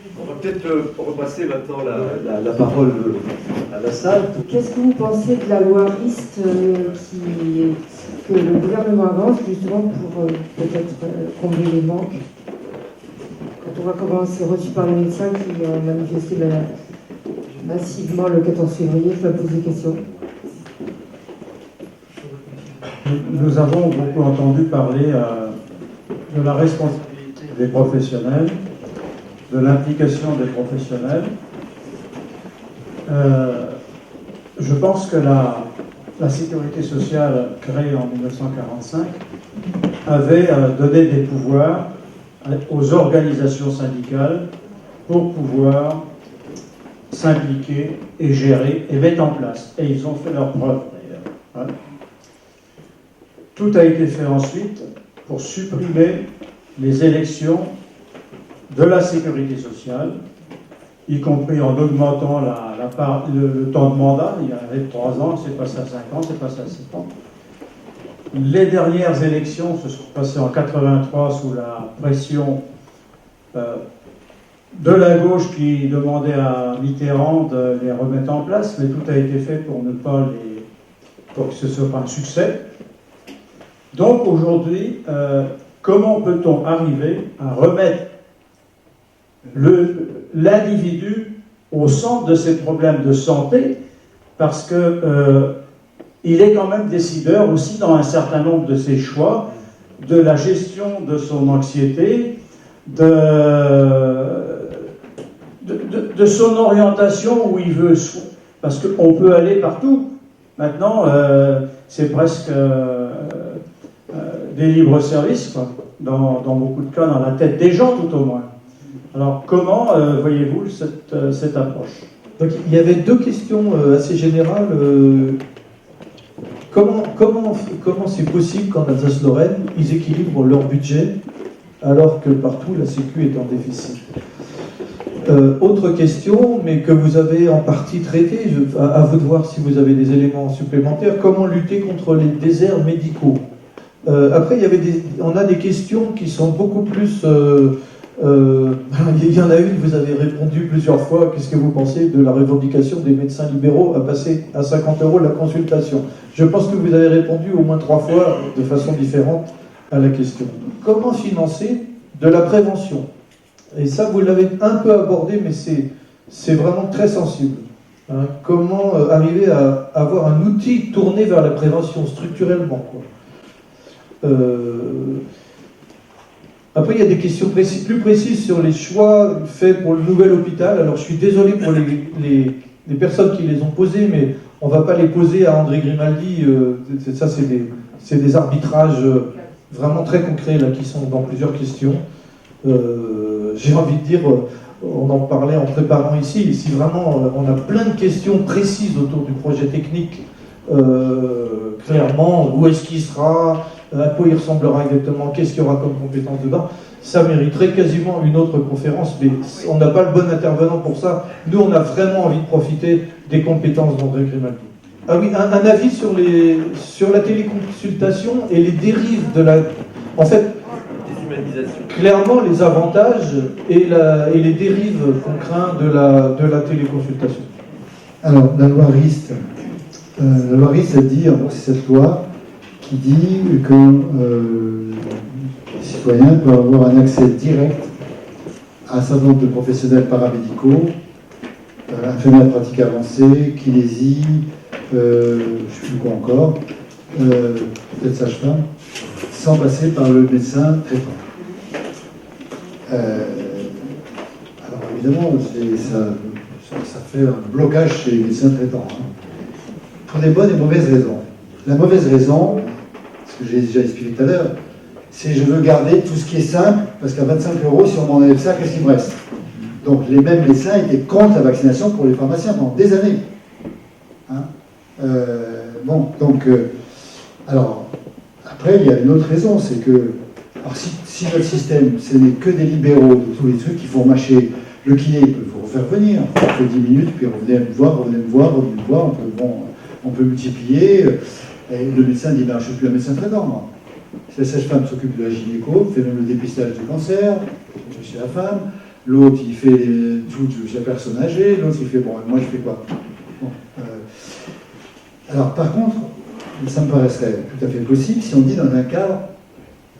On va peut-être repasser maintenant la parole à la salle. Qu'est-ce que vous pensez de la loi RIST que le gouvernement avance justement pour peut-être combler les manques? Quand on voit comment c'est reçu par les médecins qui ont manifesté massivement le 14 février, je me pose des questions. Nous avons beaucoup entendu parler de la responsabilité des professionnels, de l'implication des professionnels. Je pense que la sécurité sociale créée en 1945 avait donné des pouvoirs aux organisations syndicales pour pouvoir s'impliquer et gérer et mettre en place. Et ils ont fait leur preuve d'ailleurs. Hein. Tout a été fait ensuite pour supprimer les élections de la sécurité sociale, y compris en augmentant le temps de mandat. Il y avait 3 ans, c'est passé à 5 ans, c'est passé à 7 ans. Les dernières élections se sont passées en 83 sous la pression de la gauche qui demandait à Mitterrand de les remettre en place, mais tout a été fait pour que ce ne soit pas un succès. Donc aujourd'hui, comment peut-on arriver à remettre l'individu au centre de ces problèmes de santé, parce que il est quand même décideur aussi dans un certain nombre de ses choix, de la gestion de son anxiété, de son orientation où il veut, parce qu'on peut aller partout. Maintenant, c'est presque des libres-services, quoi, dans beaucoup de cas, dans la tête des gens tout au moins. Alors, comment voyez-vous cette approche? Donc, il y avait 2 questions assez générales. Comment c'est possible qu'en Alsace-Lorraine, ils équilibrent leur budget alors que partout la Sécu est en déficit? Autre question, mais que vous avez en partie traitée, à vous de voir si vous avez des éléments supplémentaires. Comment lutter contre les déserts médicaux? Après, on a des questions qui sont beaucoup plus... il y en a une, vous avez répondu plusieurs fois. Qu'est-ce que vous pensez de la revendication des médecins libéraux à passer à 50 € la consultation? Je pense que vous avez répondu au moins 3 fois de façon différente à la question. Comment financer de la prévention? Et ça, vous l'avez un peu abordé, mais c'est vraiment très sensible. Hein, comment arriver à avoir un outil tourné vers la prévention structurellement, quoi. Après, il y a des questions plus précises sur les choix faits pour le nouvel hôpital. Alors, je suis désolé pour les personnes qui les ont posées, mais on ne va pas les poser à André Grimaldi. Ça, c'est des arbitrages vraiment très concrets là, qui sont dans plusieurs questions. J'ai envie de dire, on en parlait en préparant ici, si vraiment on a plein de questions précises autour du projet technique, clairement, où est-ce qu'il sera, à quoi il ressemblera exactement, qu'est-ce qu'il y aura comme compétences dedans, ça mériterait quasiment une autre conférence, mais on n'a pas le bon intervenant pour ça. Nous, on a vraiment envie de profiter des compétences d'André Grimaldi. Ah oui, un avis sur la téléconsultation et les dérives de la... En fait, clairement, les avantages et les dérives qu'on craint de la téléconsultation. Alors, la loi RIST, elle dit, c'est cette loi qui dit que les citoyens peuvent avoir un accès direct à un certain nombre de professionnels paramédicaux, infirmières de pratique avancée, kinésie, je ne sais plus quoi encore, peut-être sage-femme, sans passer par le médecin traitant. Alors évidemment, ça fait un blocage chez les médecins traitants, hein, pour des bonnes et mauvaises raisons. La mauvaise raison, ce que j'ai déjà expliqué tout à l'heure, c'est je veux garder tout ce qui est simple, parce qu'à 25 €, si on m'enlève ça, qu'est-ce qu'il me reste? Donc les mêmes médecins étaient contre la vaccination pour les pharmaciens pendant des années. Hein, alors, après, il y a une autre raison, c'est que, alors si notre système, ce n'est que des libéraux de tous les trucs qui font mâcher le kiné, il peut vous faire venir, on fait 10 minutes, puis revenez me voir, on peut multiplier, et le médecin dit, ben, je ne suis plus un médecin traitant, moi. Si la sage-femme s'occupe de la gynéco, fait même le dépistage du cancer, je suis la femme, l'autre il fait tout la personne âgée, l'autre il fait bon, moi je fais quoi? Bon, alors par contre, ça me paraîtrait tout à fait possible si on dit dans un cadre,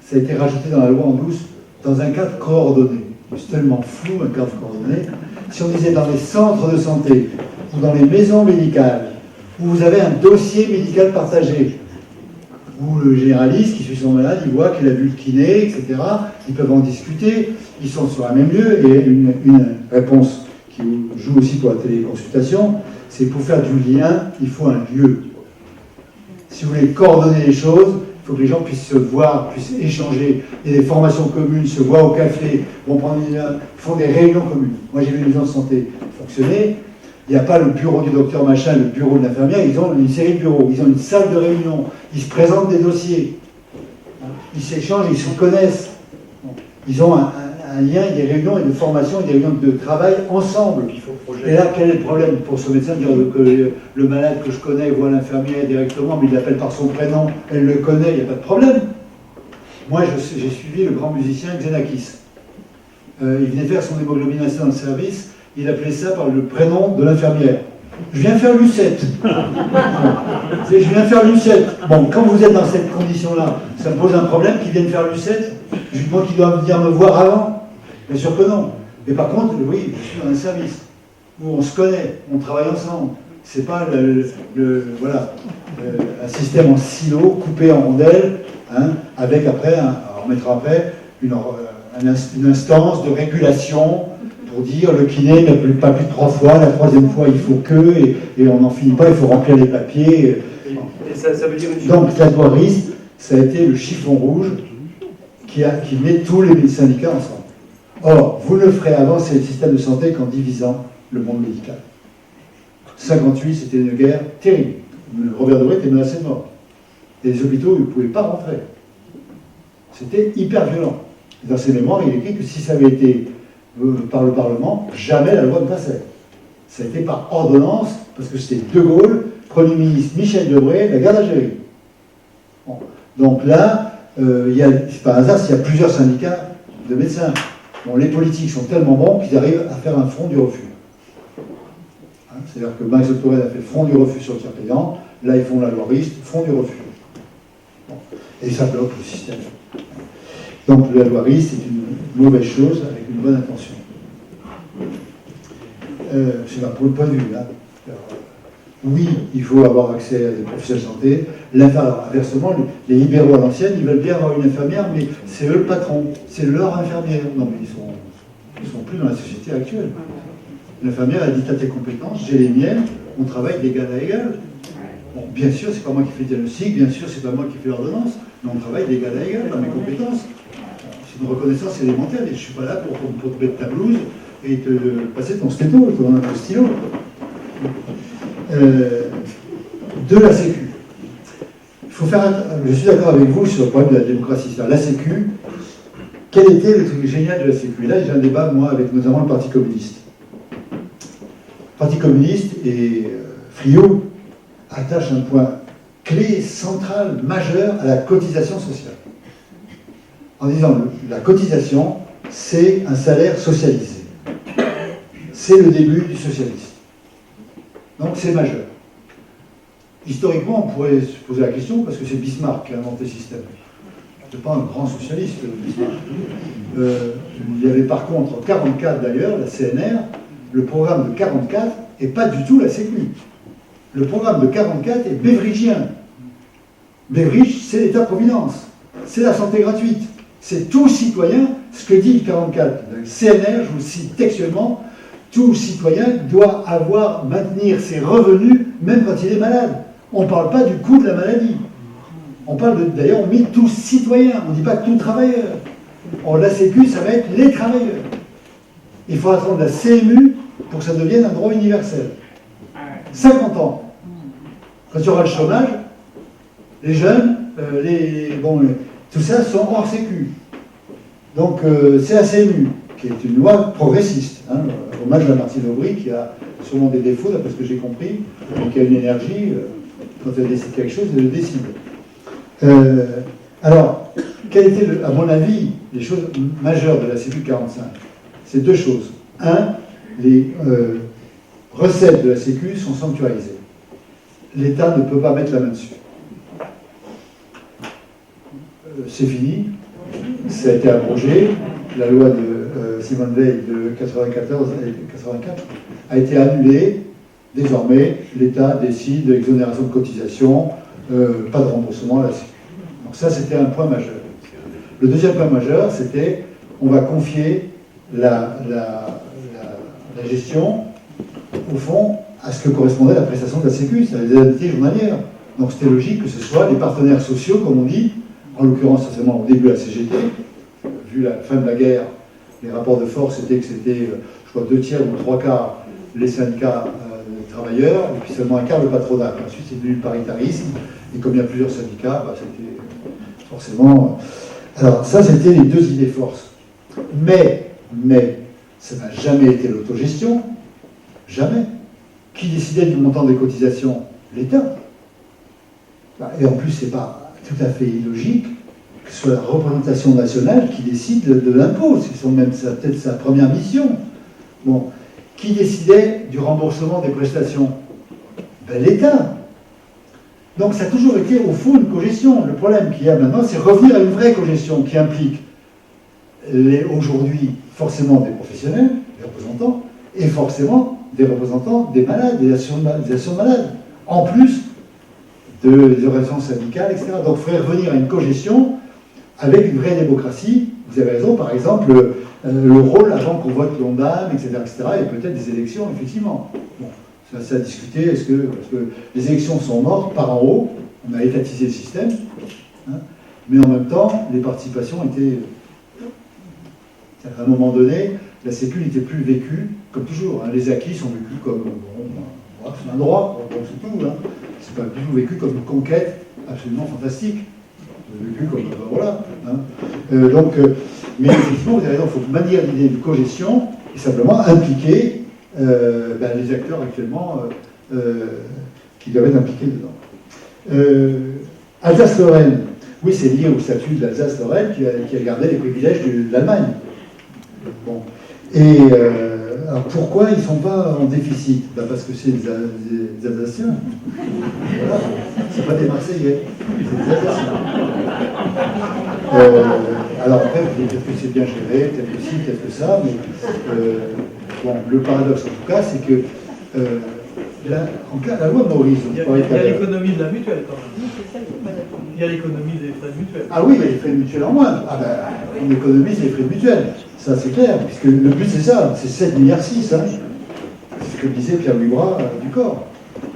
ça a été rajouté dans la loi en douce, dans un cadre coordonné. C'est tellement flou un cadre coordonné. Si on disait dans les centres de santé ou dans les maisons médicales, où vous avez un dossier médical partagé, où le généraliste qui suit son malade, il voit qu'il a vu le kiné, etc. Ils peuvent en discuter, ils sont sur un même lieu, et une réponse qui joue aussi pour la téléconsultation, c'est pour faire du lien, il faut un lieu. Si vous voulez coordonner les choses, il faut que les gens puissent se voir, puissent échanger. Il y a des formations communes, se voient au café, font des réunions communes. Moi, j'ai vu une maison de santé fonctionner. Il n'y a pas le bureau du docteur machin, le bureau de l'infirmière. Ils ont une série de bureaux. Ils ont une salle de réunion. Ils se présentent des dossiers. Ils s'échangent, ils se connaissent. Ils ont un lien, des réunions et de formation et des réunions de travail ensemble. Et là, quel est le problème pour ce médecin de dire que le malade que je connais voit l'infirmière directement, mais il l'appelle par son prénom, elle le connaît, il n'y a pas de problème. Moi, j'ai suivi le grand musicien Xenakis. Il venait faire son hémoglobination dans le service, il appelait ça par le prénom de l'infirmière. Je viens faire Lucette. Je viens faire Lucette. Bon, quand vous êtes dans cette condition-là, ça me pose un problème qu'il vienne faire Lucette. Moi qui dois venir me voir avant. Bien sûr que non. Mais par contre, oui, je suis dans un service où on se connaît, on travaille ensemble. C'est pas un système en silo, coupé en rondelles, hein, avec après, on mettra après une instance de régulation pour dire le kiné n'appelle pas plus de 3 fois, la 3e fois il faut que, et on n'en finit pas, il faut remplir les papiers. Et ça veut dire une chose. Donc la loi RIST, ça a été le chiffon rouge qui met tous les syndicats ensemble. Or, vous ne ferez avancer le système de santé qu'en divisant le monde médical. 58, c'était une guerre terrible. Robert Debré était menacé de mort. Et les hôpitaux, ils ne pouvaient pas rentrer. C'était hyper violent. Dans ses mémoires, il écrit que si ça avait été par le Parlement, jamais la loi ne passait. Ça a été par ordonnance, parce que c'était De Gaulle, Premier ministre Michel Debré, la guerre d'Algérie. Bon. Donc là, c'est pas un hasard s'il y a plusieurs syndicats de médecins. Bon, les politiques sont tellement bons qu'ils arrivent à faire un front du refus. Hein, c'est-à-dire que Max Tourelle a fait front du refus sur le tiers payant, là ils font la loi RIST, front du refus. Bon. Et ça bloque le système. Donc la loi RIST c'est une mauvaise chose avec une bonne intention. C'est pour le point de vue là. Oui, il faut avoir accès à des professionnels de santé. Alors, inversement, les libéraux à l'ancienne, ils veulent bien avoir une infirmière, mais c'est eux le patron, c'est leur infirmière. Non, mais ils sont plus dans la société actuelle. L'infirmière, elle dit, t'as tes compétences, j'ai les miennes, on travaille d'égal à égal. Bon, bien sûr, c'est pas moi qui fais le diagnostic, bien sûr, c'est pas moi qui fais l'ordonnance, mais on travaille d'égal à égal dans mes compétences. C'est une reconnaissance élémentaire, et je suis pas là pour te mettre ta blouse et te passer ton stéto, ton stylo. De la Sécu. Il faut faire. Je suis d'accord avec vous sur le problème de la démocratie. La Sécu, quel était le truc génial de la Sécu? Et là, j'ai un débat, moi, avec notamment le Parti communiste. Le Parti communiste et Friot attachent un point clé, central, majeur à la cotisation sociale. En disant la cotisation, c'est un salaire socialisé. C'est le début du socialisme. Donc c'est majeur. Historiquement, on pourrait se poser la question, parce que c'est Bismarck qui a inventé le système. Ce n'est pas un grand socialiste, Bismarck. Il y avait par contre, en 1944 d'ailleurs, la CNR, le programme de 1944 n'est pas du tout la Sécu. Le programme de 1944 est beveridgien. Beveridge, c'est l'État-providence. C'est la santé gratuite. C'est tout citoyen, ce que dit le 1944. Le CNR, je vous le cite textuellement, tout citoyen doit maintenir ses revenus même quand il est malade. On ne parle pas du coût de la maladie. On parle d'ailleurs, on met tout citoyen, on ne dit pas tout travailleur. Or, la Sécu, ça va être les travailleurs. Il faut attendre la CMU pour que ça devienne un droit universel. 50 ans. Quand il y aura le chômage, les jeunes, tout ça sont hors Sécu. Donc, c'est la CMU, qui est une loi progressiste. Hein, hommage à Martine Aubry, qui a sûrement des défauts, d'après ce que j'ai compris, mais qui a une énergie, quand elle décide quelque chose, elle le décide. Alors, quelles étaient, à mon avis, les choses majeures de la Sécu 45? c'est deux choses. Un, les recettes de la Sécu sont sanctuarisées. L'État ne peut pas mettre la main dessus. C'est fini, ça a été abrogé. La loi de Simone Veil de 94 et 84 a été annulée. Désormais, l'État décide d'exonération de cotisation, pas de remboursement à la Sécu. Donc ça, c'était un point majeur. Le deuxième point majeur, c'était on va confier la gestion, au fond, à ce que correspondait la prestation de la Sécu, c'est-à-dire les indemnités journalières. Donc c'était logique que ce soit les partenaires sociaux, comme on dit, en l'occurrence, essentiellement au début la CGT. Vu la fin de la guerre, les rapports de force étaient que c'était, je crois, 2/3 ou 3/4 les syndicats travailleurs, et puis seulement un quart le patronat. Ensuite, c'est devenu le paritarisme, et comme il y a plusieurs syndicats, c'était forcément... Alors, ça, c'était les deux idées forces. Mais, ça n'a jamais été l'autogestion, jamais. Qui décidait du montant des cotisations? L'État. Et en plus, c'est pas tout à fait illogique que ce soit la représentation nationale qui décide de l'impôt. C'est même peut-être sa première mission. Bon. Qui décidait du remboursement des prestations? L'État. Donc ça a toujours été au fond une cogestion. Le problème qu'il y a maintenant, c'est revenir à une vraie cogestion qui implique aujourd'hui forcément des professionnels, des représentants, et forcément des représentants des malades, des associations de malades, en plus des organisations syndicales, etc. Donc il faudrait revenir à une cogestion avec une vraie démocratie. Vous avez raison, par exemple, le rôle avant qu'on vote l'ONDAM, etc., et peut-être des élections, effectivement. Bon, ça a discuté, parce que les élections sont mortes par en haut, on a étatisé le système, hein, mais en même temps, les participations étaient... À un moment donné, la Sécu n'était plus vécue, comme toujours, hein, les acquis sont vécus comme... c'est un droit, c'est tout, hein. C'est pas du tout vécu comme une conquête absolument fantastique. Vécu comme... voilà. Hein. Mais effectivement, vous avez raison, il faut manier l'idée de cogestion et simplement impliquer les acteurs actuellement qui doivent être impliqués dedans. Alsace-Lorraine, oui, c'est lié au statut de l'Alsace-Lorraine qui a gardé les privilèges de l'Allemagne. Bon. Et alors pourquoi ils ne sont pas en déficit? Parce que c'est des Alsaciens. Voilà. C'est pas des Marseillais, c'est des Alsaciens. Alors après, peut-être que c'est bien géré, peut-être que si, peut-être que ça, mais bon, le paradoxe en tout cas, c'est que la loi Maurice, il y a l'économie de la mutuelle quand même. Il y a l'économie des frais de mutuelle. Ah oui, il y a les frais de mutuelle en moins. Ah ben, on économise les frais de mutuelle. Ça, c'est clair, puisque le but, c'est ça. C'est 7,6 milliards. Hein. C'est ce que disait Pierre-Louis Bras du Corps,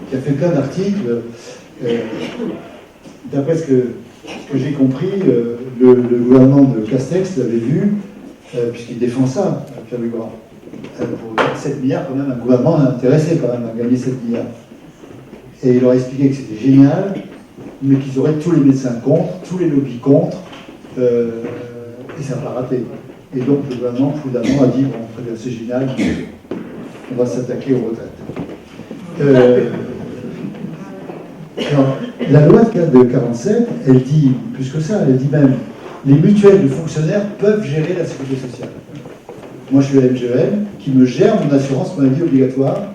qui a fait plein d'articles. D'après ce que j'ai compris, le gouvernement de Castex l'avait vu, puisqu'il défend ça, Pierre-Louis Bras. Pour 7 milliards, quand même, un gouvernement intéressé quand même à gagner 7 milliards. Et il leur a expliqué que c'était génial, mais qu'ils auraient tous les médecins contre, tous les lobbies contre, et ça n'a pas raté. Et donc le gouvernement, prudemment, a dit, bon, très bien, c'est génial, on va s'attaquer aux retraites. Alors, la loi de 1947, elle dit plus que ça, elle dit même, les mutuelles de fonctionnaires peuvent gérer la sécurité sociale. Moi, je suis à la MGEM, qui me gère mon assurance maladie obligatoire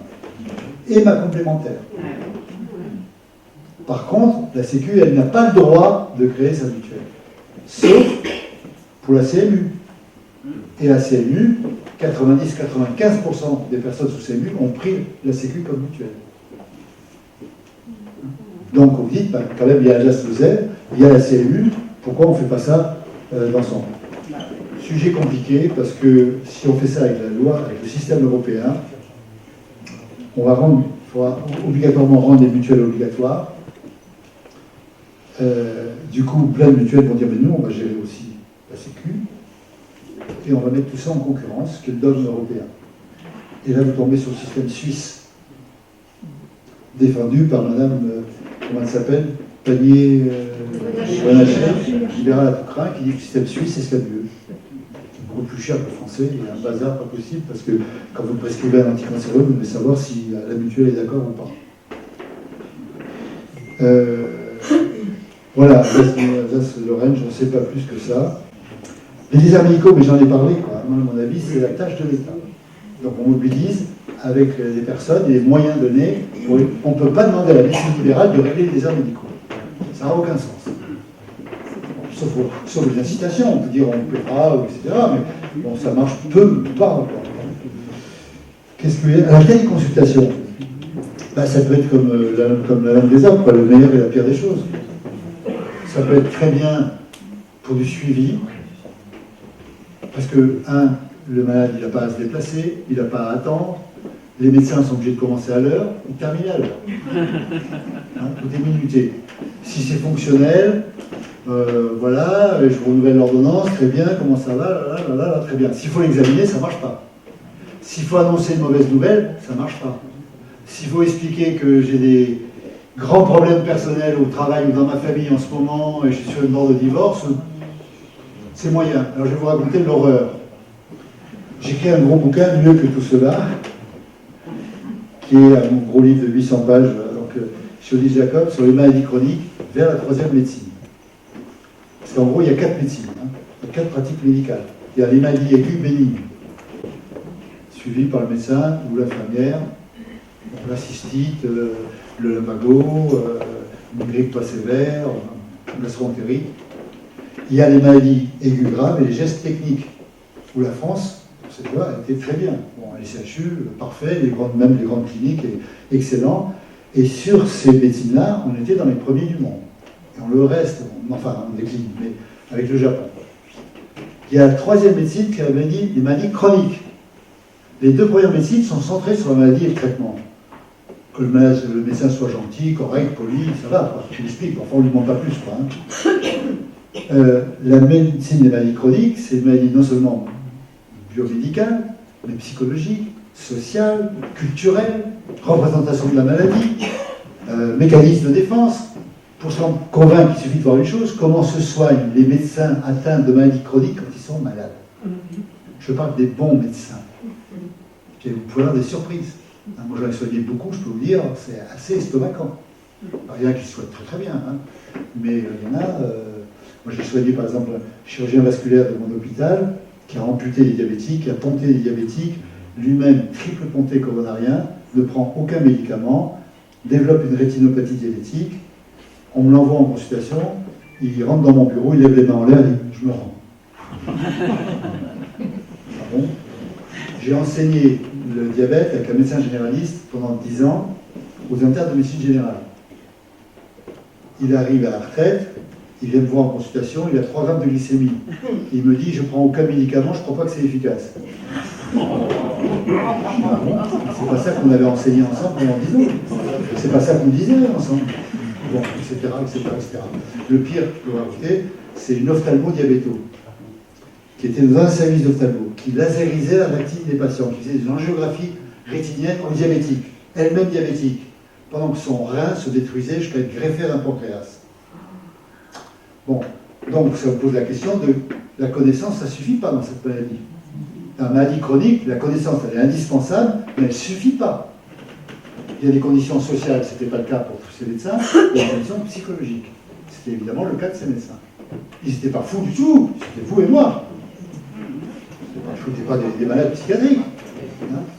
et ma complémentaire. Par contre, la Sécu, elle n'a pas le droit de créer sa mutuelle. Sauf pour la CMU. Et la CMU, 90-95% des personnes sous CMU ont pris la Sécu comme mutuelle. Donc, vous dites, quand même, il y a Alsace-Lozère, il y a la CMU, pourquoi on ne fait pas ça d'ensemble? Sujet compliqué, parce que si on fait ça avec la loi, avec le système européen, il faudra obligatoirement rendre les mutuelles obligatoires. Du coup, plein de mutuelles vont dire, mais nous, on va gérer aussi la Sécu, et on va mettre tout ça en concurrence, qui est le dogme européen. Et là, vous tombez sur le système suisse, défendu par madame, comment elle s'appelle, Panier, libéral à tout craint, qui dit que le système suisse, c'est ce qu'il y a de mieux. Beaucoup plus cher que le français, il y a un bazar pas possible, parce que quand vous prescrivez un anticancéreux, vous devez savoir si la mutuelle est d'accord ou pas. Voilà, Alsace-Lorraine, je ne sais pas plus que ça. Les déserts médicaux, mais j'en ai parlé, quoi. Moi, à mon avis, c'est la tâche de l'État. Donc on mobilise avec les personnes et les moyens donnés. On ne peut pas demander à la médecine libérale de régler les déserts médicaux. Ça n'a aucun sens. Sauf les incitations, on peut dire on paiera, etc. Mais bon, ça marche peu, pas. Qu'est-ce que à la téléconsultation, ça peut être comme la lame des arbres, quoi, le meilleur et la pire des choses. Ça peut être très bien pour du suivi, parce que, le malade, il n'a pas à se déplacer, il n'a pas à attendre, les médecins sont obligés de commencer à l'heure, ou terminer à l'heure. Tout est minuté. Si c'est fonctionnel, voilà, je renouvelle l'ordonnance, très bien, comment ça va, là, très bien. S'il faut l'examiner, ça ne marche pas. S'il faut annoncer une mauvaise nouvelle, ça ne marche pas. S'il faut expliquer que j'ai des grands problèmes personnels au travail ou dans ma famille en ce moment, et je suis sur une bord de divorce, c'est moyen. Alors je vais vous raconter l'horreur. J'ai écrit un gros bouquin, Mieux que tout cela, qui est un gros livre de 800 pages, chez Odile Jacob, sur les maladies chroniques vers la troisième médecine. Parce qu'en gros, il y a 4 médecines, il y a 4 pratiques médicales. Il y a les maladies aiguës bénignes, suivies par le médecin ou l'infirmière, la cystite, le lumbago, une grippe pas sévère, la gastroentérite. Il y a les maladies aiguës graves et les gestes techniques, où la France, pour cette loi, a été très bien. Bon, les CHU, parfait, même les grandes cliniques, excellent. Et sur ces médecines-là, on était dans les premiers du monde. Et on le reste, enfin, on décline, mais avec le Japon. Il y a la troisième médecine qui est les maladies chroniques. Les 2 premières médecines sont centrées sur la maladie et le traitement. Que le médecin soit gentil, correct, poli, ça va, tu l'expliques, enfin on ne lui demande pas plus, quoi. La médecine des maladies chroniques, c'est une maladie non seulement biomédicale, mais psychologique, sociale, culturelle, représentation de la maladie, mécanisme de défense. Pour se convaincre, il suffit de voir une chose, comment se soignent les médecins atteints de maladies chroniques quand ils sont malades. Je parle des bons médecins. Et vous pouvez avoir des surprises. Moi, j'en ai soigné beaucoup, je peux vous dire, c'est assez estomacant. Il y en a qui soignent très très bien, mais il y en a... moi, j'ai soigné par exemple un chirurgien vasculaire de mon hôpital qui a amputé les diabétiques, qui a ponté les diabétiques, lui-même triple ponté coronarien, ne prend aucun médicament, développe une rétinopathie diabétique. On me l'envoie en consultation, il rentre dans mon bureau, il lève les mains en l'air, il dit « je me rends ». Bon. J'ai enseigné le diabète avec un médecin généraliste pendant 10 ans aux internes de médecine générale. Il arrive à la retraite, il vient me voir en consultation, il a 3 grammes de glycémie. Il me dit, je ne prends aucun médicament, je ne crois pas que c'est efficace. C'est pas ça qu'on avait enseigné ensemble pendant 10 ans. C'est pas ça qu'on disait ensemble. Bon, etc., etc., etc. Le pire, je peux raconter, c'est une ophtalmo-diabéto, qui était dans un service d'ophtalmo, qui lasérisait la rétine des patients, qui faisait une angiographie rétinienne aux diabétiques, elle-même diabétique, pendant que son rein se détruisait jusqu'à être greffé d'un pancréas. Bon, donc ça vous pose la question de la connaissance, ça ne suffit pas dans cette maladie. Dans la maladie chronique, la connaissance, elle est indispensable, mais elle ne suffit pas. Il y a des conditions sociales, ce n'était pas le cas pour tous ces médecins, il y a des conditions psychologiques. C'était évidemment le cas de ces médecins. Ils n'étaient pas fous du tout, c'était vous et moi. Je n'étais pas des malades psychiatriques.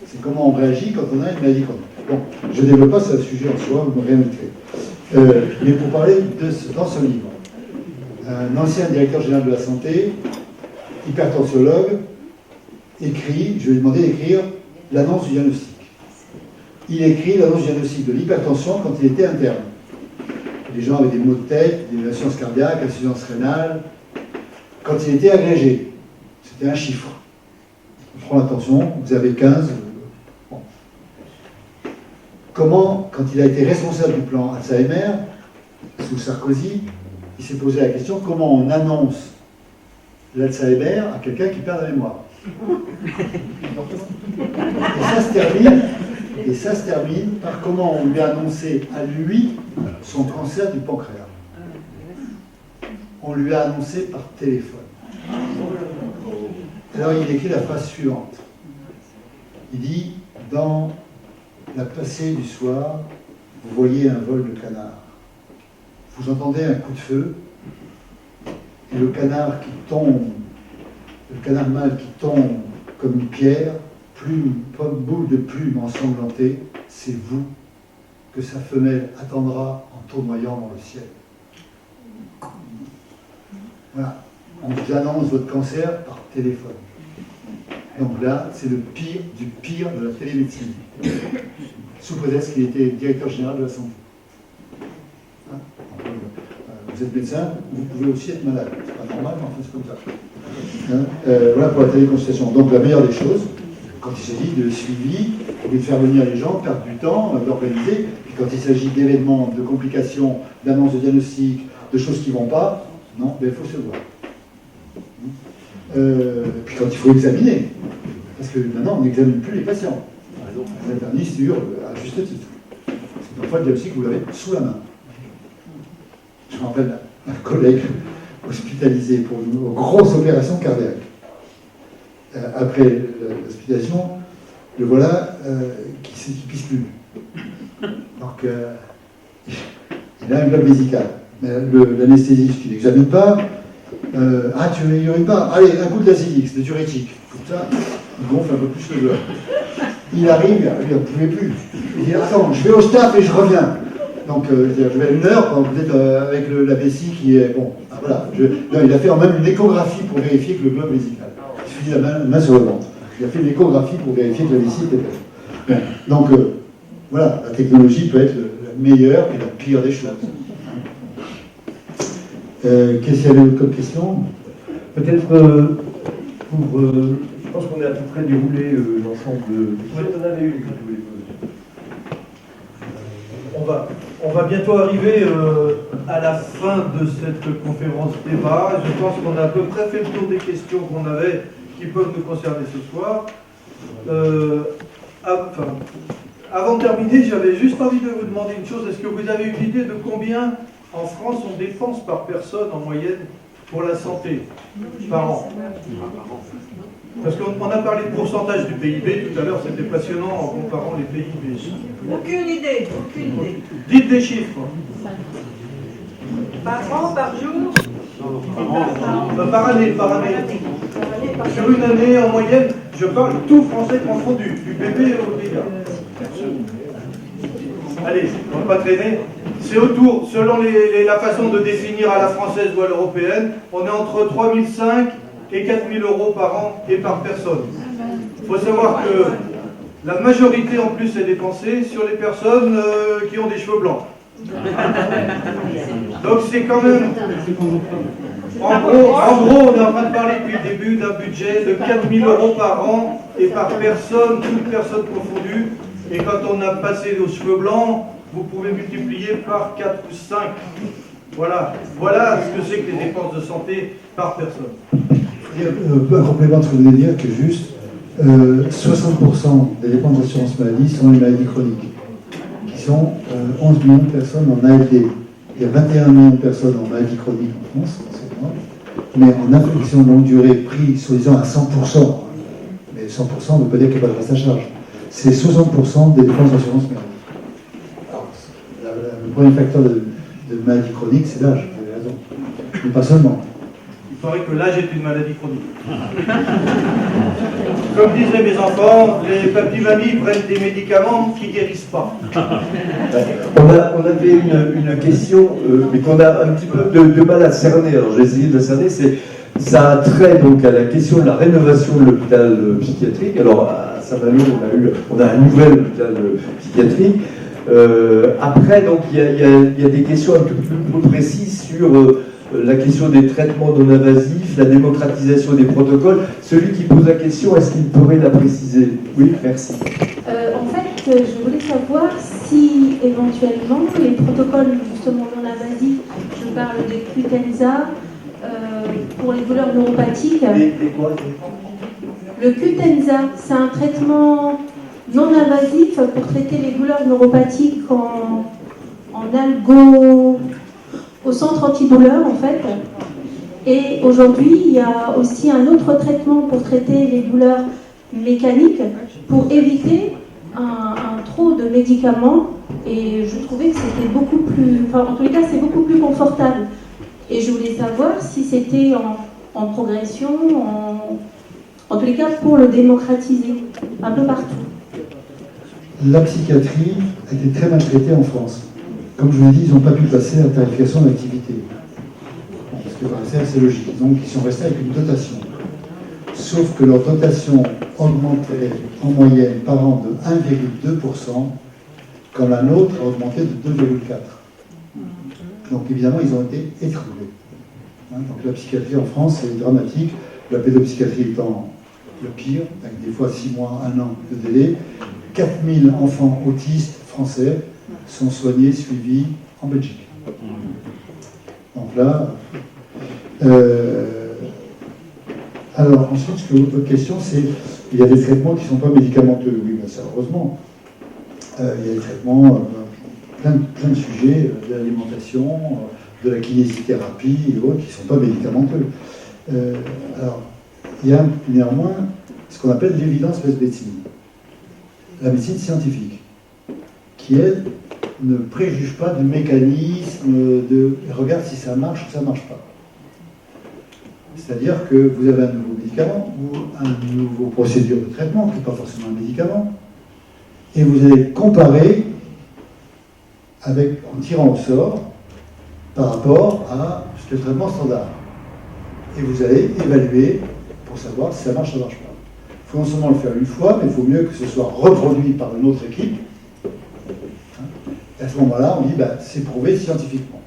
C'est comment on réagit quand on a une maladie chronique. Bon, je ne développe pas ce sujet en soi, vous m'aurez invité. Mais pour parler dans ce livre, un ancien directeur général de la santé, hypertensiologue, écrit, je lui ai demandé d'écrire l'annonce du diagnostic. Il écrit l'annonce du diagnostic de l'hypertension quand il était interne. Les gens avaient des maux de tête, des insuffisances cardiaques, insuffisance rénale. Quand il était agrégé, c'était un chiffre. On prend l'attention, vous avez 15. Bon. Comment, quand il a été responsable du plan Alzheimer, sous Sarkozy, il s'est posé la question comment on annonce l'Alzheimer à quelqu'un qui perd la mémoire. Et ça se termine par comment on lui a annoncé à lui son cancer du pancréas. On lui a annoncé par téléphone. Alors il écrit la phrase suivante. Il dit, dans la passée du soir, vous voyez un vol de canard. Vous entendez un coup de feu, et le canard qui tombe le canard mâle qui tombe comme une pierre, boule de plume ensanglantée, c'est vous que sa femelle attendra en tournoyant dans le ciel. Voilà. On vous annonce votre cancer par téléphone. Donc là, c'est le pire du pire de la télémédecine. Sous prétexte qu'il était directeur général de la santé. Hein? Vous êtes médecin, vous pouvez aussi être malade. C'est pas normal, mais enfin c'est comme ça. Hein? Voilà pour la téléconsultation. Donc la meilleure des choses, quand il s'agit de suivi, de faire venir les gens, perdre du temps, d'organiser. Puis quand il s'agit d'événements, de complications, d'annonces de diagnostic, de choses qui ne vont pas, non, mais il faut se voir. Puis quand il faut examiner, parce que maintenant on n'examine plus les patients. Les internistes hurlent à juste titre. Parce que parfois le diagnostic vous l'avez sous la main. Je me rappelle un collègue hospitalisé pour une grosse opération cardiaque. Après l'hospitalisation, le voilà qui ne pisse plus. Donc il a un globe vésical. Mais l'anesthésiste qui n'examine pas, tu n'urines pas, allez, un coup de Lasix, de diurétique. Tout ça, il gonfle un peu plus le globe. Il arrive, il n'en pouvait plus. Il dit, attends, je vais au staff et je reviens. Donc, je vais à 1 heure, quand vous êtes avec la vessie qui est... Bon, voilà. Non, il a fait même une échographie pour vérifier que le globe vésical. Il suffit la main sur le ventre. Il a fait une échographie pour vérifier que la vessie était belle. Bon, donc, voilà, la technologie peut être la meilleure et la pire des choses. Qu'est-ce qu'il y avait comme question? Peut-être je pense qu'on a à peu près déroulé l'ensemble de... On en avait une que je voulais poser. On va bientôt arriver à la fin de cette conférence débat. Je pense qu'on a à peu près fait le tour des questions qu'on avait qui peuvent nous concerner ce soir. Avant de terminer, j'avais juste envie de vous demander une chose. Est-ce que vous avez une idée de combien en France on dépense par personne en moyenne pour la santé par an? Parce qu'on a parlé de pourcentage du PIB tout à l'heure, c'était passionnant en comparant les PIB. Aucune idée, aucune idée. Dites des chiffres. Par an, par jour? Par année. Sur une année, en moyenne, je parle tout français confondu, du bébé au dégât. Allez, on ne va pas traîner. C'est autour, selon la façon de définir à la française ou à l'européenne, on est entre 3 500 et 4 000 euros par an et par personne. Il faut savoir que la majorité en plus est dépensée sur les personnes qui ont des cheveux blancs. Donc c'est quand même... En gros, on est en train de parler depuis le début d'un budget de 4 000 euros par an et par personne, toutes personnes confondues. Et quand on a passé aux cheveux blancs, vous pouvez multiplier par 4 ou 5. Voilà ce que c'est que les dépenses de santé par personne. Un complément de ce que vous venez de dire, que juste 60% des dépenses d'assurance maladie sont les maladies chroniques, qui sont 11 millions de personnes en ALD. Il y a 21 millions de personnes en maladies chroniques en France, c'est vrai, mais en infection de longue durée, pris soi-disant à 100%, mais 100% ne veut pas dire qu'il n'y a pas de reste à charge. C'est 60% des dépenses d'assurance maladie. Alors, le premier facteur de maladie chronique, c'est l'âge, vous avez raison, mais pas seulement. Il paraît que l'âge est une maladie chronique. Comme disaient mes enfants, les papy-mamies prennent des médicaments qui ne guérissent pas. On avait une question, mais qu'on a un petit peu de mal à cerner. Alors j'ai essayé de la cerner. Ça a trait donc à la question de la rénovation de l'hôpital psychiatrique. Alors à Saint-Malo, on a un nouvel hôpital psychiatrique. Après, donc il y a des questions un peu plus précises sur la question des traitements non invasifs, la démocratisation des protocoles. Celui qui pose la question, est-ce qu'il pourrait la préciser? Oui, merci. En fait, je voulais savoir si éventuellement les protocoles justement non invasifs, je parle des Qutenza pour les douleurs neuropathiques. Le Qutenza, c'est un traitement non invasif pour traiter les douleurs neuropathiques en algo, au centre antidouleur en fait. Et aujourd'hui, il y a aussi un autre traitement pour traiter les douleurs mécaniques pour éviter un trop de médicaments. Et je trouvais que c'était beaucoup plus, enfin en tous les cas, c'est beaucoup plus confortable. Et je voulais savoir si c'était en progression, en tous les cas pour le démocratiser, un peu partout. La psychiatrie a été très mal traitée en France. Comme je vous l'ai dit, ils n'ont pas pu passer à la tarification d'activité. Parce que c'est logique. Donc ils sont restés avec une dotation. Sauf que leur dotation augmentait en moyenne par an de 1,2%, quand la nôtre a augmenté de 2,4%. Donc évidemment, ils ont été étranglés. Donc la psychiatrie en France, c'est dramatique. La pédopsychiatrie étant le pire, avec des fois 6 mois, 1 an de délai. 4000 enfants autistes français sont soignés, suivis en Belgique. Donc là... alors ensuite, votre question, c'est il y a des traitements qui ne sont pas médicamenteux. Oui, ben ça, heureusement. Il y a des traitements, plein de sujets, de l'alimentation, de la kinésithérapie et autres qui ne sont pas médicamenteux. Alors, il y a néanmoins ce qu'on appelle l'évidence-based médecine. La médecine scientifique, qui, elle, ne préjuge pas du mécanisme de regarde si ça marche ou ça ne marche pas. C'est-à-dire que vous avez un nouveau médicament ou une nouvelle procédure de traitement, qui n'est pas forcément un médicament, et vous allez comparer en tirant au sort par rapport à ce que le traitement standard. Et vous allez évaluer pour savoir si ça marche ou ça ne marche pas. Il faut non seulement le faire une fois, mais il faut mieux que ce soit reproduit par une autre équipe. Et à ce moment-là, on dit c'est prouvé scientifiquement.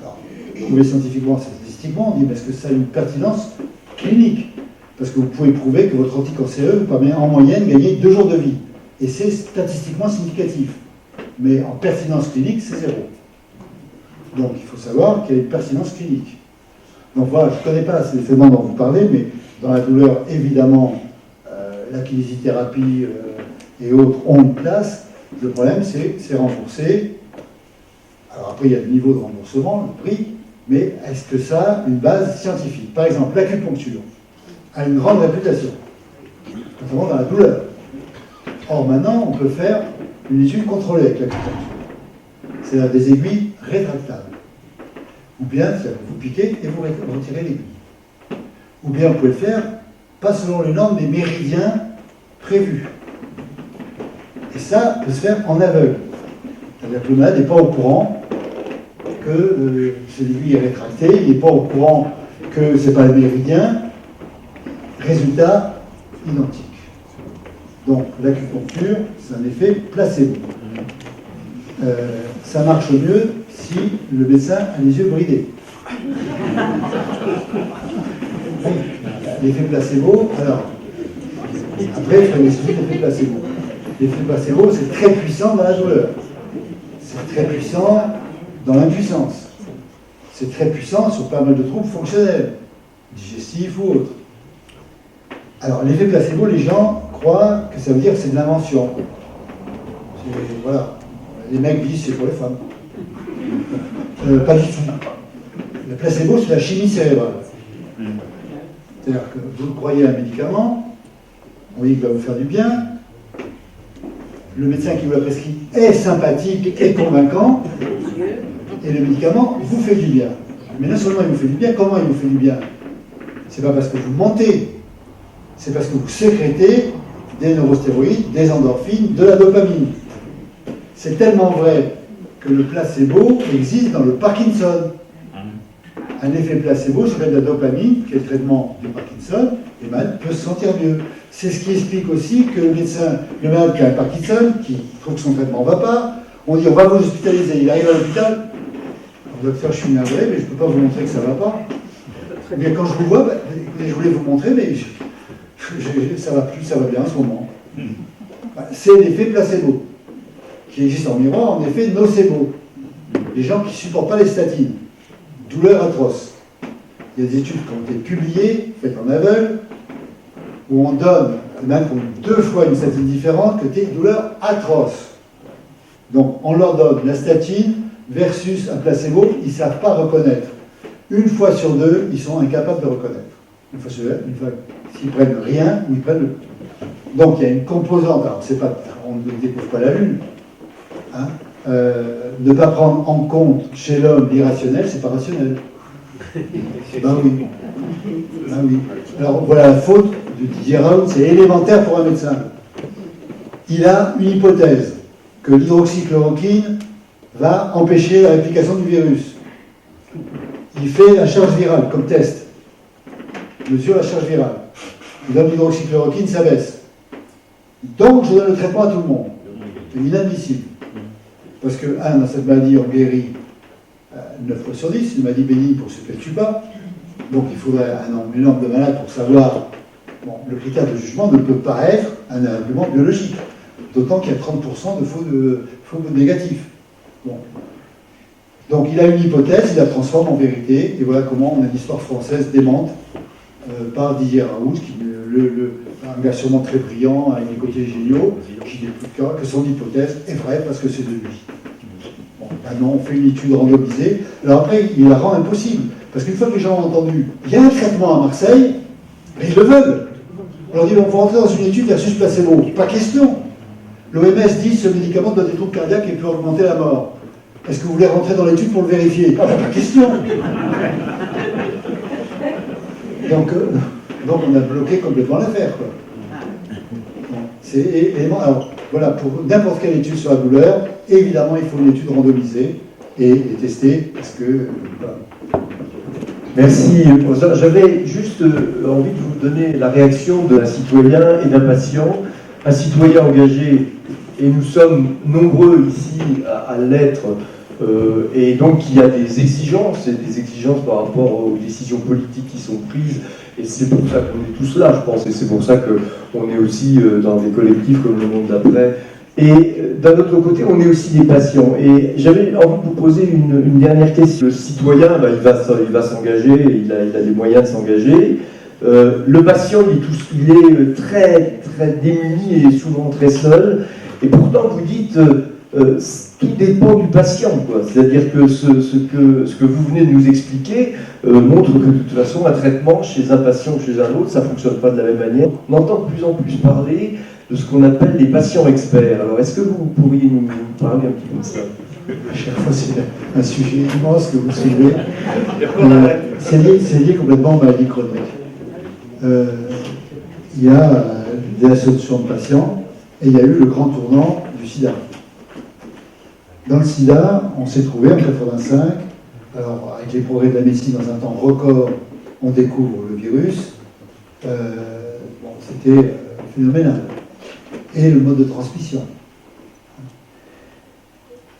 Alors, prouvé scientifiquement, statistiquement, on dit est-ce que ça a une pertinence clinique? Parce que vous pouvez prouver que votre anticancéreux vous permet en moyenne de gagner 2 jours de vie. Et c'est statistiquement significatif. Mais en pertinence clinique, c'est 0. Donc il faut savoir qu'il y a une pertinence clinique. Donc voilà, je ne connais pas ces éléments dont vous parlez, mais dans la douleur, évidemment, la kinésithérapie et autres ont une place. Le problème, c'est remboursé. Alors après, il y a le niveau de remboursement, le prix, mais est-ce que ça a une base scientifique? Par exemple, l'acupuncture a une grande réputation, notamment dans la douleur. Or, maintenant, on peut faire une étude contrôlée avec l'acupuncture. C'est-à-dire des aiguilles rétractables. Ou bien, vous piquez et vous retirez l'aiguille. Ou bien, vous pouvez le faire, pas selon les normes des méridiens prévus. Et ça peut se faire en aveugle. C'est-à-dire que le malade n'est pas au courant que cette aiguille est rétractée, il n'est pas au courant que ce n'est pas le méridien. Résultat identique. Donc l'acupuncture, c'est un effet placebo. Ça marche mieux si le médecin a les yeux bridés. L'effet placebo, alors, après, il faut expliquer l'effet placebo. L'effet placebo, c'est très puissant dans la douleur. C'est très puissant dans l'impuissance. C'est très puissant sur pas mal de troubles fonctionnels, digestifs ou autres. Alors, l'effet placebo, les gens croient que ça veut dire que c'est de l'invention. Voilà. Les mecs disent c'est pour les femmes. Pas du tout. Le placebo, c'est la chimie cérébrale. C'est-à-dire que vous croyez à un médicament, on dit qu'il va vous faire du bien, le médecin qui vous l'a prescrit est sympathique et convaincant, et le médicament vous fait du bien. Mais non seulement il vous fait du bien, comment il vous fait du bien? C'est pas parce que vous mentez, c'est parce que vous sécrétez des neurostéroïdes, des endorphines, de la dopamine. C'est tellement vrai que le placebo existe dans le Parkinson. Un effet placebo sur de la dopamine, qui est le traitement du Parkinson, et le malade peut se sentir mieux. C'est ce qui explique aussi que le médecin, le malade qui a un Parkinson, qui trouve que son traitement ne va pas, on dit on va vous hospitaliser. Il arrive à l'hôpital, docteur, je suis navré, mais je ne peux pas vous montrer que ça ne va pas. Mais quand je vous vois, je voulais vous montrer, mais ça va plus, ça va bien en ce moment. C'est l'effet placebo, qui existe en miroir, en effet nocebo. Les gens qui ne supportent pas les statines. Douleur atroce. Il y a des études qui ont été publiées, faites en aveugle, où on donne, même pour 2 fois une statine différente, que des douleurs atroces. Donc on leur donne la statine versus un placebo, ils ne savent pas reconnaître. 1 fois sur 2, ils sont incapables de reconnaître. Une fois sur 2, s'ils prennent rien ou ils prennent le... Donc il y a une composante, alors c'est pas, on ne découvre pas la Lune, hein, ne pas prendre en compte chez l'homme l'irrationnel, c'est pas rationnel. Ben oui. Ben oui. Alors voilà la faute de Didier Raoult, c'est élémentaire pour un médecin. Il a une hypothèse que l'hydroxychloroquine va empêcher la réplication du virus. Il fait la charge virale comme test. Il mesure la charge virale. Il donne l'hydroxychloroquine, ça baisse. Donc je donne le traitement à tout le monde. C'est inadmissible. Parce que, dans cette maladie, on guérit 9 fois sur 10, une maladie bénigne pour ceux qui ne tuent pas. Donc il faudrait un nombre de malades pour savoir. Bon, le critère de jugement ne peut pas être un argument biologique. D'autant qu'il y a 30% de faux négatifs. Bon. Donc il a une hypothèse, il la transforme en vérité, et voilà comment on a une histoire française démente par Didier Raoult, un gars sûrement très brillant, avec des côtés géniaux, qui déclare que son hypothèse est vraie parce que c'est de lui. Bon, maintenant on fait une étude randomisée, alors après il la rend impossible, parce qu'une fois que les gens ont entendu, il y a un traitement à Marseille, mais ils le veulent. On leur dit, on va rentrer dans une étude versus placebo. Pas question. L'OMS dit ce médicament donne des troubles cardiaques et peut augmenter la mort. Est-ce que vous voulez rentrer dans l'étude pour le vérifier? Pas question. Donc on a bloqué complètement l'affaire. Alors voilà, pour n'importe quelle étude sur la douleur, évidemment il faut une étude randomisée et testée parce que. Voilà. Merci. J'avais juste envie de vous donner la réaction d'un citoyen et d'un patient. Un citoyen engagé, et nous sommes nombreux ici à l'être, et donc il y a des exigences par rapport aux décisions politiques qui sont prises, et c'est pour ça qu'on est tous là, je pense, et c'est pour ça qu'on est aussi dans des collectifs comme Le Monde d'après. Et d'un autre côté, on est aussi des patients. Et j'avais envie de vous poser une dernière question. Le citoyen, il va s'engager, il a les moyens de s'engager. Le patient, il est très, très démuni et souvent très seul. Et pourtant, vous dites, tout dépend du patient, quoi. C'est-à-dire que ce que vous venez de nous expliquer montre que de toute façon, un traitement chez un patient ou chez un autre, ça ne fonctionne pas de la même manière. On entend de plus en plus parler de ce qu'on appelle les patients experts. Alors, est-ce que vous pourriez nous parler un petit peu de ça? À chaque fois, c'est un sujet immense que vous soulevez. C'est lié complètement aux maladies chroniques. Il y a des associations de patients et il y a eu le grand tournant du sida. Dans le sida, on s'est trouvé en 85, alors avec les progrès de la médecine dans un temps record, on découvre le virus. C'était phénoménal. Et le mode de transmission.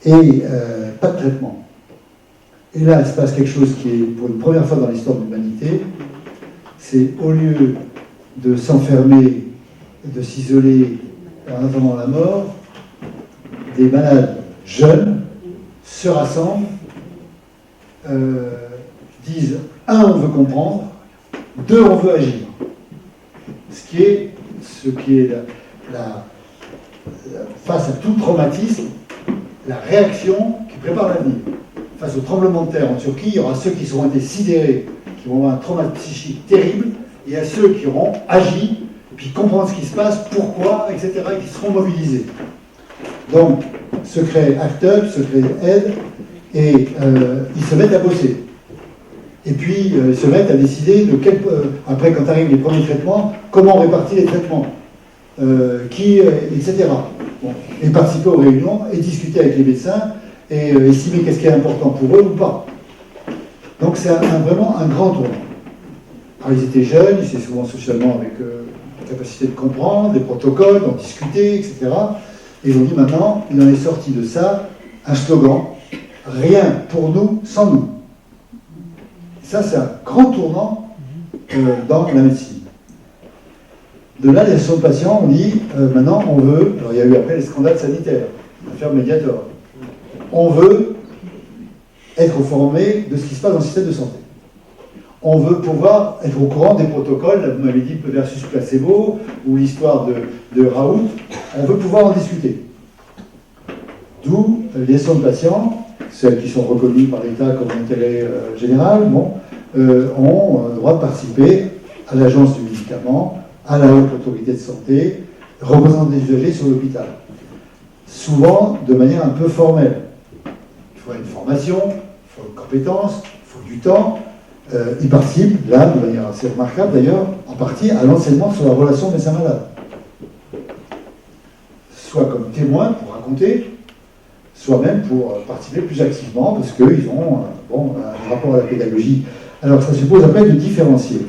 Et pas de traitement. Et là, il se passe quelque chose qui est, pour une première fois dans l'histoire de l'humanité, c'est au lieu de s'enfermer, de s'isoler en attendant la mort, des malades jeunes se rassemblent, disent, 1, on veut comprendre, 2, on veut agir. Ce qui est face à tout traumatisme, la réaction qui prépare l'avenir. Face au tremblement de terre en Turquie, il y aura ceux qui auront été sidérés, qui vont avoir un trauma psychique terrible, et à ceux qui auront agi, puis comprendre ce qui se passe, pourquoi, etc., et qui seront mobilisés. Donc, se crée ACT UP, se crée aide, et ils se mettent à bosser. Et puis, ils se mettent à décider de après, quand arrivent les premiers traitements, comment on répartit les traitements, etc. Bon. Et participer aux réunions, et discuter avec les médecins, et estimer qu'est-ce qui est important pour eux ou pas. Donc, c'est vraiment un grand tournant. Alors, ils étaient jeunes, ils étaient souvent socialement avec la capacité de comprendre, des protocoles, d'en discuter, etc. Et ils ont dit maintenant, il en est sorti de ça un slogan, rien pour nous sans nous. Et ça, c'est un grand tournant dans la médecine. De là, les associations de patients ont dit, maintenant, on veut, alors il y a eu après les scandales sanitaires, l'affaire Mediator, on veut être formé de ce qui se passe dans le système de santé. On veut pouvoir être au courant des protocoles, là, vous m'avez dit versus placebo, ou l'histoire de Raoult, on veut pouvoir en discuter. D'où les associations de patients, celles qui sont reconnues par l'État comme intérêt général, ont le droit de participer à l'agence du médicament, à la haute autorité de santé, représenter les usagers sur l'hôpital. Souvent de manière un peu formelle. Il faut une formation, il faut une compétence, il faut du temps, Ils participent, là, de manière assez remarquable d'ailleurs, en partie à l'enseignement sur la relation médecin-malade. Soit comme témoins pour raconter, soit même pour participer plus activement parce qu'ils ont un rapport à la pédagogie. Alors ça suppose après de différencier.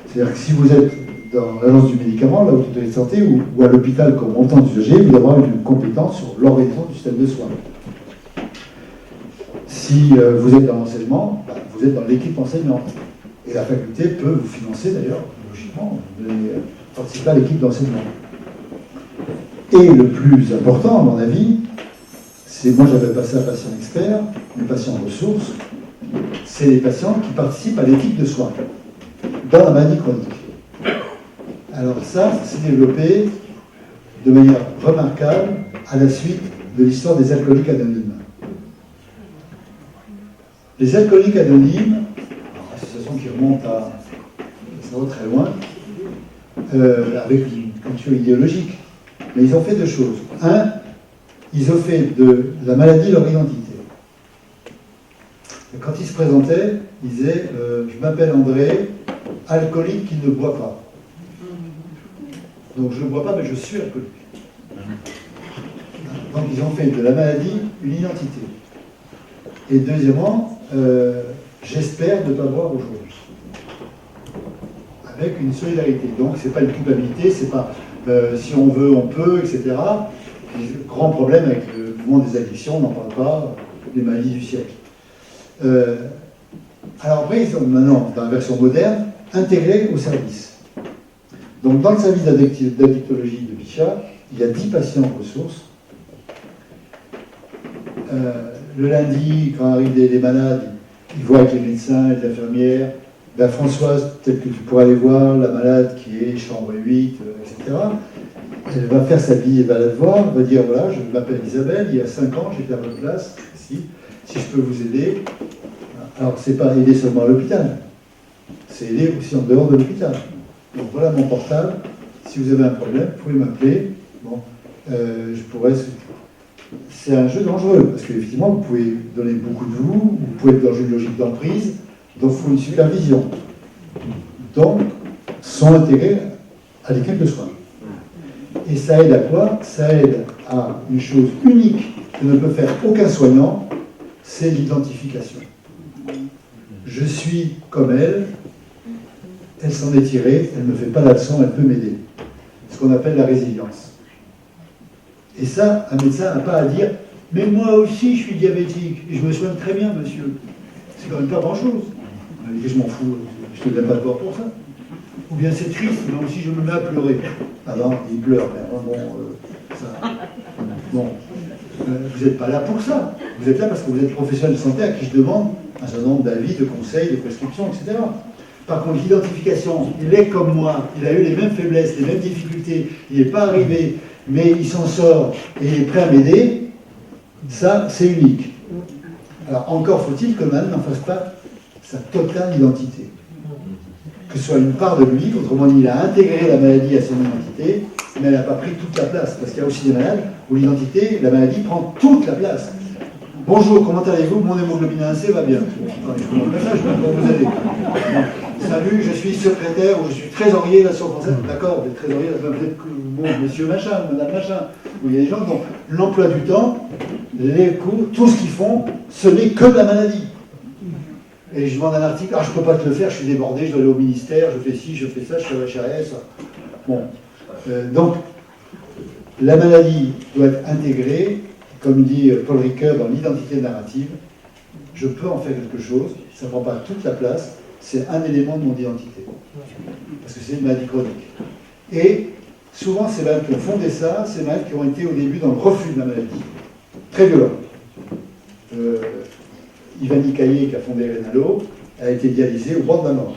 C'est-à-dire que si vous êtes dans l'agence du médicament, la haute autorité de santé, ou à l'hôpital comme montant d'usager, vous devez avoir une compétence sur l'organisation du système de soins. Si vous êtes dans l'enseignement, vous êtes dans l'équipe enseignante. Et la faculté peut vous financer d'ailleurs, logiquement, de participer à l'équipe d'enseignement. Et le plus important, à mon avis, c'est, moi j'avais passé à patient expert, les patients ressources, c'est les patients qui participent à l'équipe de soins dans la maladie chronique. Alors ça s'est développé de manière remarquable à la suite de l'histoire des alcooliques anonymes. Les alcooliques anonymes, une association qui remonte à ça va très loin, avec une culture idéologique, mais ils ont fait deux choses. Un, ils ont fait de la maladie leur identité. Et quand ils se présentaient, ils disaient je m'appelle André, alcoolique qui ne boit pas. Donc je ne bois pas, mais je suis alcoolique. Donc ils ont fait de la maladie une identité. Et deuxièmement, j'espère ne pas boire aujourd'hui. Avec une solidarité. Donc c'est pas une culpabilité, c'est pas si on veut, on peut, etc. Grand problème avec le mouvement des addictions, on n'en parle pas, les maladies du siècle. Alors après, ils ont maintenant, dans la version moderne, intégré au service. Donc dans le service d'addictologie de Bichat, il y a 10 patients ressources. Le lundi, quand arrivent les malades, ils voient avec les médecins et les infirmières. Ben, Françoise, peut-être que tu pourras aller voir, la malade qui est chambre 8, etc. Elle va faire sa vie, elle va la voir, elle va dire voilà, je m'appelle Isabelle, il y a 5 ans, j'étais à votre place, si je peux vous aider. Alors, c'est pas aider seulement à l'hôpital, c'est aider aussi en dehors de l'hôpital. Donc voilà mon portable, si vous avez un problème, vous pouvez m'appeler. Bon, je pourrais. C'est un jeu dangereux, parce qu'effectivement, vous pouvez donner beaucoup de vous pouvez être dans une logique d'emprise, donc il faut une supervision. Donc, sont intégrés à l'équipe de soins. Et ça aide à quoi? Ça aide à une chose unique que ne peut faire aucun soignant, c'est l'identification. Je suis comme elle s'en est tirée, elle ne me fait pas la leçon, elle peut m'aider. Ce qu'on appelle la résilience. Et ça, un médecin n'a pas à dire « Mais moi aussi, je suis diabétique, et je me soigne très bien, monsieur. » C'est quand même pas grand-chose. Je m'en fous, je te donne pas de bord pour ça. Ou bien c'est triste, mais aussi je me mets à pleurer. Ah non, il pleure, mais vous n'êtes pas là pour ça. Vous êtes là parce que vous êtes professionnel de santé à qui je demande un certain nombre d'avis, de conseils, de prescriptions, etc. Par contre, l'identification, il est comme moi, il a eu les mêmes faiblesses, les mêmes difficultés, il n'est pas arrivé, mais il s'en sort et il est prêt à m'aider, ça, c'est unique. Alors, encore faut-il que l'homme n'en fasse pas sa totale identité. Que ce soit une part de lui, autrement dit, il a intégré la maladie à son identité, mais elle n'a pas pris toute la place. Parce qu'il y a aussi des malades où l'identité, la maladie prend toute la place. Bonjour, comment allez-vous? Mon hémoglobine A1C va bien. Je peux vous aider. Salut, je suis secrétaire ou je suis trésorier de l'Association française. D'accord, vous êtes trésorier, peut-être que bon, monsieur machin, madame machin. Où il y a des gens dont l'emploi du temps, les cours, tout ce qu'ils font, ce n'est que de la maladie. Et je demande un article, je ne peux pas te le faire, je suis débordé, je dois aller au ministère, je fais ci, je fais ça, je suis à la HRS. Bon. Donc, la maladie doit être intégrée, comme dit Paul Ricoeur dans l'identité narrative. Je peux en faire quelque chose, ça ne prend pas toute la place, c'est un élément de mon identité. Parce que c'est une maladie chronique. Et souvent, ces malades qui ont fondé ça, ces malades qui ont été au début dans le refus de la maladie. Très violent. Ivani Caillé, qui a fondé Renalo, a été dialysée au bord de la mort.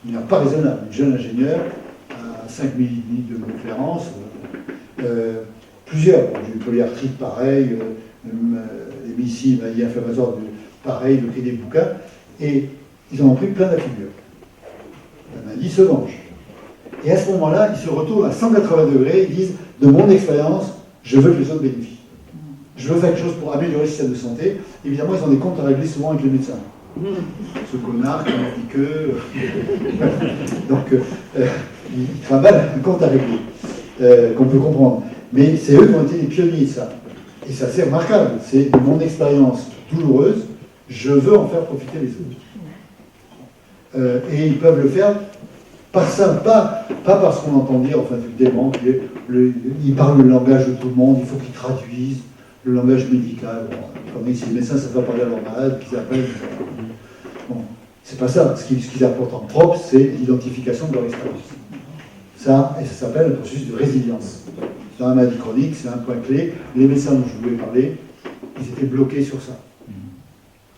Il n'est pas raisonnable. Une jeune ingénieure à 5 minutes de conférence, plusieurs. J'ai eu une polyarthrite pareil, des missiles, maladies inflammatoires pareil, le cri des bouquins, et ils en ont pris plein la figure. La maladie se venge. Et à ce moment-là, ils se retournent à 180 degrés, ils disent, de mon expérience, je veux que les autres bénéficient. Je veux faire quelque chose pour améliorer le système de santé. Évidemment, ils ont des comptes à régler souvent avec les médecins. Ce connard qui m'a dit que... Donc, il travaille un compte à régler, qu'on peut comprendre. Mais c'est eux qui ont été les pionniers de ça. Et ça, c'est remarquable. C'est de mon expérience douloureuse, je veux en faire profiter les autres. Et ils peuvent le faire par ça, pas parce qu'on entend dire, enfin, évidemment, ils parlent le langage de tout le monde, il faut qu'ils traduisent le langage médical. Bon, comme si les médecins savent pas parler à leurs malades, qu'ils appellent. Bon, c'est pas ça. Ce qu'ils apportent en propre, c'est l'identification de leur expérience. Ça, et ça s'appelle le processus de résilience. Dans la maladie chronique, c'est un point clé. Les médecins dont je voulais parler, ils étaient bloqués sur ça.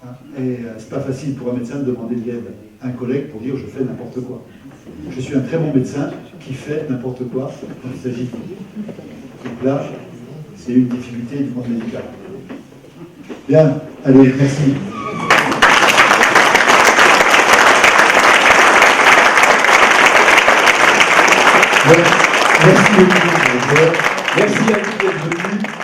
Hein, et c'est pas facile pour un médecin de demander de l'aide à un collègue pour dire je fais n'importe quoi. Je suis un très bon médecin qui fait n'importe quoi quand il s'agit de vous. Donc là, c'est une difficulté du monde médical. Bien, allez, merci. Merci beaucoup. Merci à tous d'être venus.